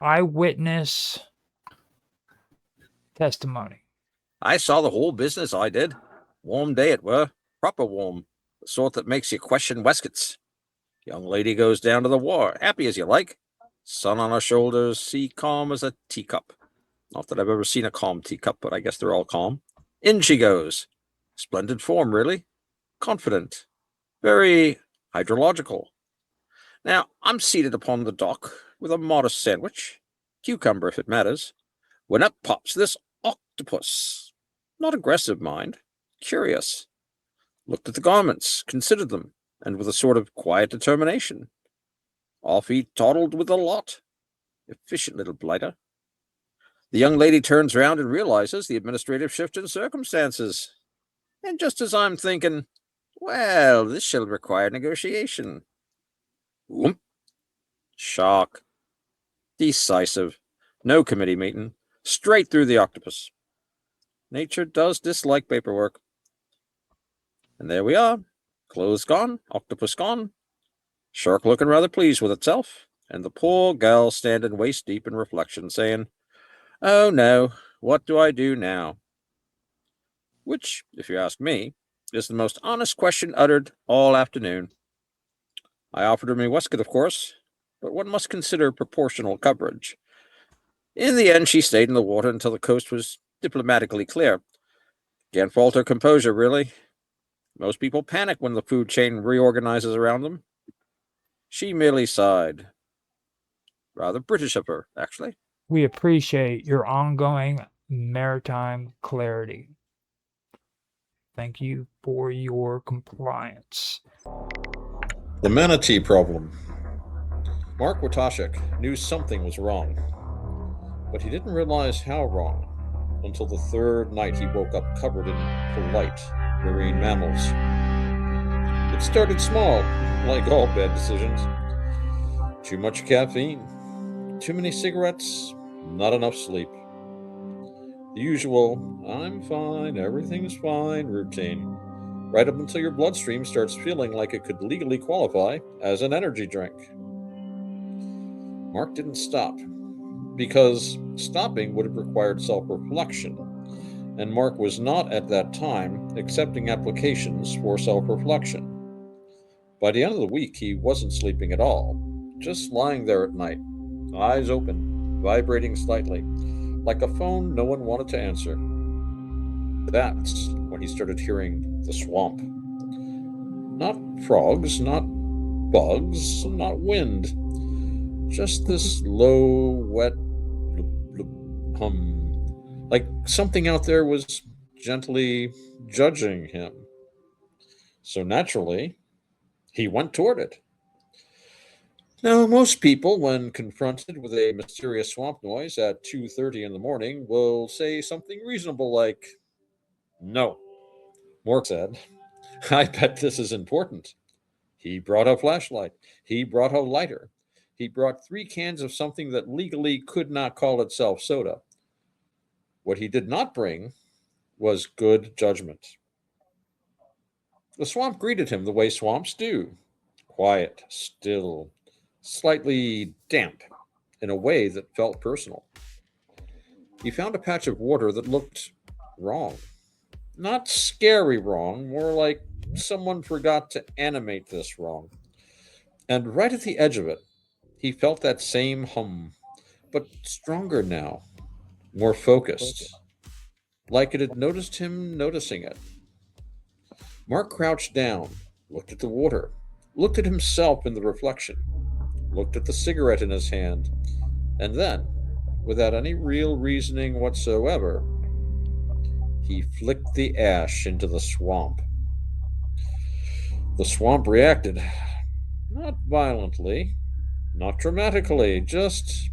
eyewitness testimony. I saw the whole business, I did. Warm day it were, proper warm, the sort that makes you question waistcoats. Young lady goes down to the war, happy as you like. Sun on her shoulders, sea calm as a teacup. Not that I've ever seen a calm teacup, but I guess they're all calm. In she goes. Splendid form, really. Confident. Very hydrological. Now, I'm seated upon the dock with a modest sandwich, cucumber if it matters, when up pops this octopus. Not aggressive, mind. Curious. Looked at the garments, considered them, and with a sort of quiet determination. Off he toddled with the lot. Efficient little blighter. The young lady turns round and realizes the administrative shift in circumstances. And just as I'm thinking, well, this shall require negotiation. Whoomp. Shock. Decisive. No committee meeting. Straight through the octopus. Nature does dislike paperwork. And there we are. Clothes gone, octopus gone. Shark looking rather pleased with itself, and the poor gal standing waist deep in reflection, saying, "Oh no, what do I do now?" Which, if you ask me, is the most honest question uttered all afternoon. I offered her my waistcoat, of course, but one must consider proportional coverage. In the end, she stayed in the water until the coast was diplomatically clear. Can't fault her composure, really. Most people panic when the food chain reorganizes around them. She merely sighed. Rather British of her, actually. We appreciate your ongoing maritime clarity. Thank you for your compliance. The manatee problem. Mark Watashik knew something was wrong, but he didn't realize how wrong until the third night he woke up covered in polite marine mammals. It started small, like all bad decisions. Too much caffeine, too many cigarettes, not enough sleep. The usual, I'm fine, everything's fine routine, right up until your bloodstream starts feeling like it could legally qualify as an energy drink. Mark didn't stop, because stopping would have required self-reflection, and Mark was not at that time accepting applications for self-reflection. By the end of the week, he wasn't sleeping at all, just lying there at night, eyes open, vibrating slightly, like a phone no one wanted to answer. That's when he started hearing the swamp. Not frogs, not bugs, not wind. Just this low, wet blub, blub, hum. Like something out there was gently judging him. So naturally, he went toward it. Now, most people, when confronted with a mysterious swamp noise at 2:30 in the morning, will say something reasonable like, "No." Mork said, "I bet this is important." He brought a flashlight. He brought a lighter. He brought 3 cans of something that legally could not call itself soda. What he did not bring was good judgment. The swamp greeted him the way swamps do: quiet, still, slightly damp, in a way that felt personal. He found a patch of water that looked wrong. Not scary wrong, more like someone forgot to animate this wrong. And right at the edge of it, he felt that same hum, but stronger now, more focused, like it had noticed him noticing it. Mark crouched down, looked at the water, looked at himself in the reflection, looked at the cigarette in his hand, and then, without any real reasoning whatsoever, he flicked the ash into the swamp. The swamp reacted, not violently, not dramatically, just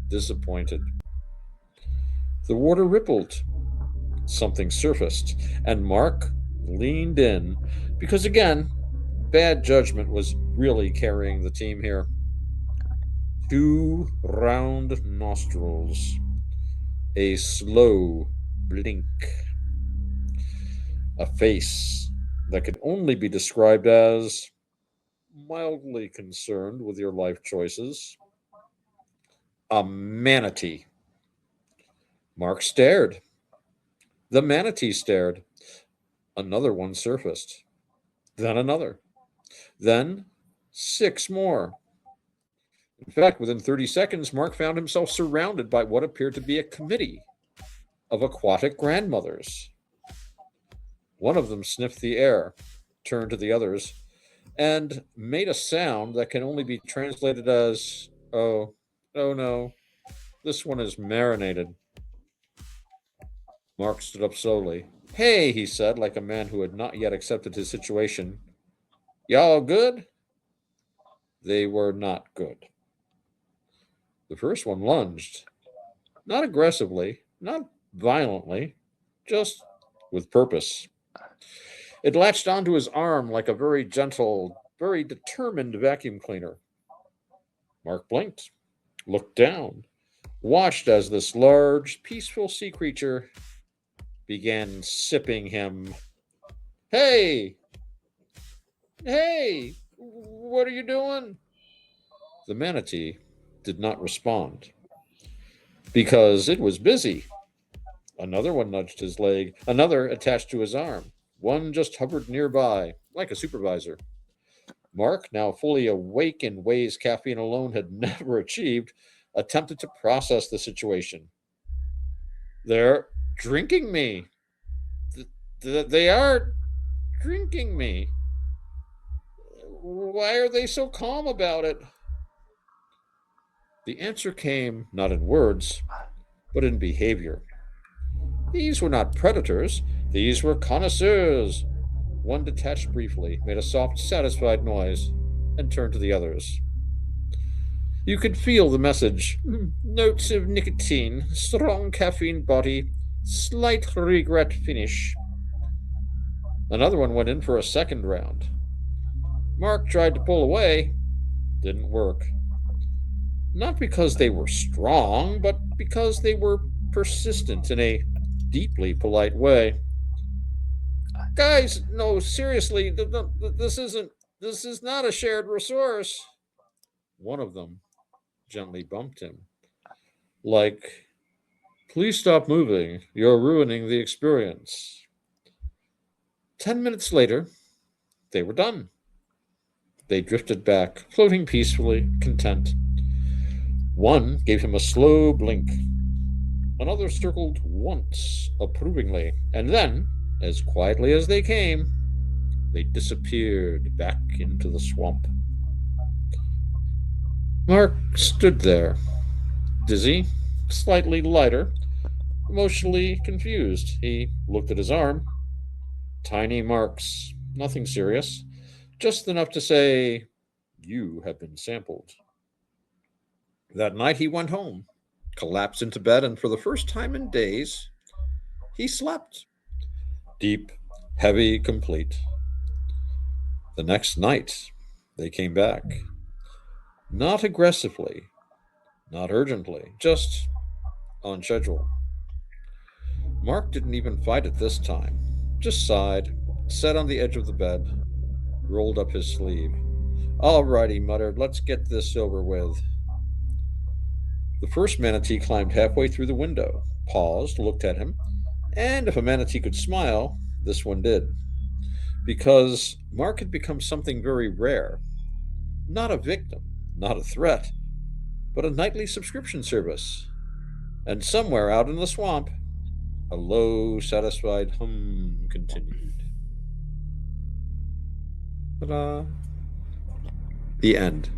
disappointed. The water rippled. Something surfaced, and Mark leaned in because, again, bad judgment was really carrying the team here. 2 round nostrils, a slow blink, a face that could only be described as mildly concerned with your life choices. A manatee. Mark stared. The manatee stared. Another one surfaced. Then another. Then 6 more. In fact, within 30 seconds, Mark found himself surrounded by what appeared to be a committee of aquatic grandmothers. One of them sniffed the air, turned to the others, and made a sound that can only be translated as, oh, oh no, this one is marinated. Mark stood up slowly. Hey, he said, like a man who had not yet accepted his situation. Y'all good? They were not good. The first one lunged. Not aggressively, not violently, just with purpose. It latched onto his arm like a very gentle, very determined vacuum cleaner. Mark blinked, looked down, watched as this large, peaceful sea creature began sipping him. Hey! Hey! What are you doing? The manatee did not respond because it was busy. Another one nudged his leg, another attached to his arm. One just hovered nearby, like a supervisor. Mark, now fully awake in ways caffeine alone had never achieved, attempted to process the situation. They're drinking me. They are drinking me. Why are they so calm about it? The answer came not in words, but in behavior. These were not predators, these were connoisseurs. One detached briefly, made a soft, satisfied noise, and turned to the others. You could feel the message. Notes of nicotine, strong caffeine body, slight regret finish. Another one went in for a second round. Mark tried to pull away. Didn't work. Not because they were strong, but because they were persistent in a deeply polite way. Guys, no, seriously, this is not a shared resource. One of them gently bumped him. Like, please stop moving. You're ruining the experience. 10 minutes later, they were done. They drifted back, floating peacefully, content. One gave him a slow blink. Another circled once, approvingly, and then, as quietly as they came, they disappeared back into the swamp. Mark stood there, dizzy, slightly lighter, emotionally confused. He looked at his arm. Tiny marks, nothing serious, just enough to say, you have been sampled. That night he went home, collapsed into bed, and for the first time in days, he slept. Deep, heavy, complete. The next night, they came back. Not aggressively, not urgently, just on schedule. Mark didn't even fight it this time, just sighed, sat on the edge of the bed, rolled up his sleeve. All right, he muttered, let's get this over with. The first manatee climbed halfway through the window, paused, looked at him, and if a manatee could smile, this one did. Because Mark had become something very rare. Not a victim, not a threat, but a nightly subscription service. And somewhere out in the swamp, a low, satisfied hum continued. Ta-da! The end.